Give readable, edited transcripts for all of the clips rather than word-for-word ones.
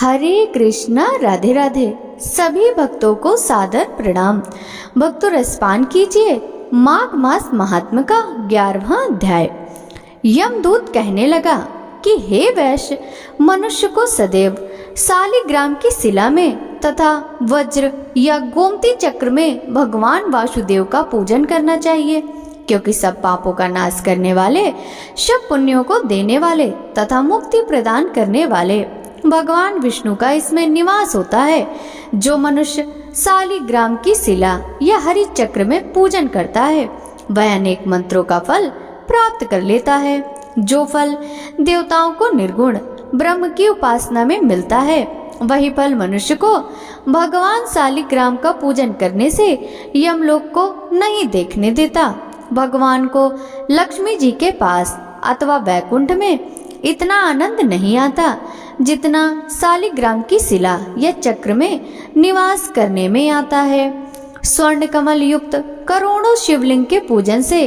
हरे कृष्णा राधे राधे। सभी भक्तों को सादर प्रणाम। भक्तों रसपान कीजिए माघ मास महात्म का 11वां अध्याय। यमदूत कहने लगा कि हे वैश्य, मनुष्य को सदैव शालिग्राम की शिला में तथा वज्र या गोमती चक्र में भगवान वासुदेव का पूजन करना चाहिए, क्योंकि सब पापों का नाश करने वाले, सब पुण्यों को देने वाले तथा मुक्ति प्रदान करने वाले भगवान विष्णु का इसमें निवास होता है। जो मनुष्य शालिग्राम की शिला या हरि चक्र में पूजन करता है वह अनेक मंत्रों का फल प्राप्त कर लेता है। जो फल देवताओं को निर्गुण ब्रह्म की उपासना में मिलता है, वही फल मनुष्य को भगवान शालिग्राम का पूजन करने से यमलोक को नहीं देखने देता। भगवान को लक्ष्मी जी के पास अथवा वैकुंठ में इतना आनंद नहीं आता जितना शालिग्राम की शिला या चक्र में निवास करने में आता है। स्वर्ण कमल युक्त करोड़ों शिवलिंग के पूजन से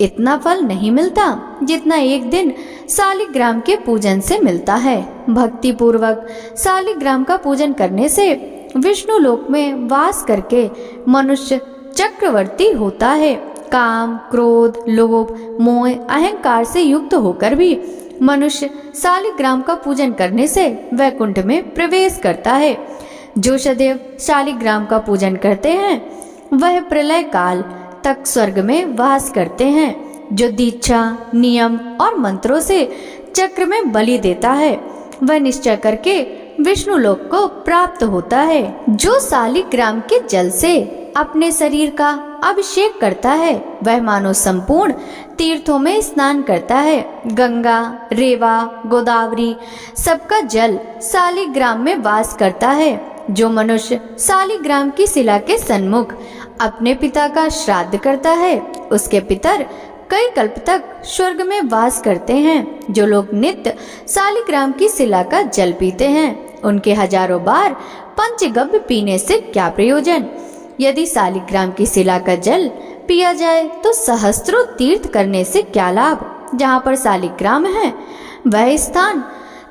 इतना फल नहीं मिलता जितना एक दिन शालिग्राम के पूजन से मिलता है। भक्ति पूर्वक शालिग्राम का पूजन करने से विष्णु लोक में वास करके मनुष्य चक्रवर्ती होता है। काम, क्रोध, लोभ, मोह, अहंकार से युक्त होकर भी मनुष्य शालिग्राम का पूजन करने से वैकुंठ में प्रवेश करता है। जो सदैव शालिग्राम का पूजन करते हैं वह प्रलय काल तक स्वर्ग में वास करते हैं। जो दीक्षा, नियम और मंत्रों से चक्र में बलि देता है वह निश्चय करके विष्णु लोक को प्राप्त होता है। जो शालिग्राम के जल से अपने शरीर का अभिषेक करता है वह मानो संपूर्ण तीर्थों में स्नान करता है। गंगा, रेवा, गोदावरी सबका जल शालिग्राम में वास करता है। जो मनुष्य शालिग्राम की शिला के सन्मुख अपने पिता का श्राद्ध करता है उसके पितर कई कल्प तक स्वर्ग में वास करते हैं। जो लोग नित्य शालिग्राम की शिला का जल पीते हैं उनके हजारों बार पंचगव्य पीने से क्या प्रयोजन। यदि शालिग्राम की शिला का जल पिया जाए तो सहस्त्रों तीर्थ करने से क्या लाभ। जहाँ पर शालिग्राम है वह स्थान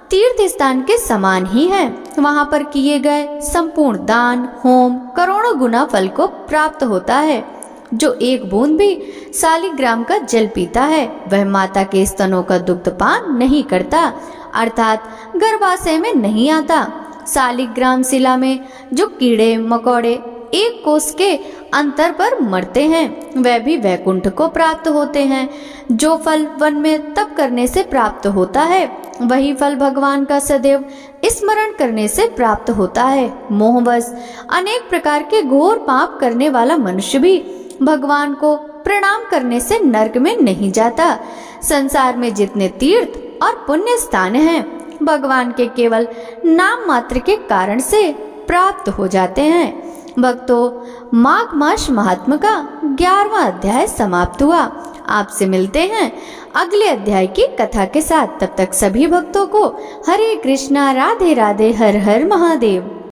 तीर्थ स्थान के समान ही है। वहाँ पर किए गए संपूर्ण दान, होम करोड़ों गुना फल को प्राप्त होता है। जो एक बूंद भी शालिग्राम का जल पीता है वह माता के स्तनों का दुग्ध पान नहीं करता, अर्थात गर्भाशय में नहीं आता। शालिग्राम शिला में जो कीड़े मकोड़े एक कोस के अंतर पर मरते हैं वह भी वैकुंठ को प्राप्त होते हैं। जो फल वन में तप करने से प्राप्त होता है वही फल भगवान का सदैव स्मरण करने से प्राप्त होता है। मोहवश अनेक प्रकार के घोर पाप करने वाला मनुष्य भी भगवान को प्रणाम करने से नरक में नहीं जाता। संसार में जितने तीर्थ और पुण्य स्थान हैं भगवान के केवल नाम मात्र के कारण से प्राप्त हो जाते हैं। भक्तों, माघ मास महात्म का 11वां अध्याय समाप्त हुआ। आपसे मिलते हैं अगले अध्याय की कथा के साथ। तब तक सभी भक्तों को हरे कृष्णा राधे राधे हर हर महादेव।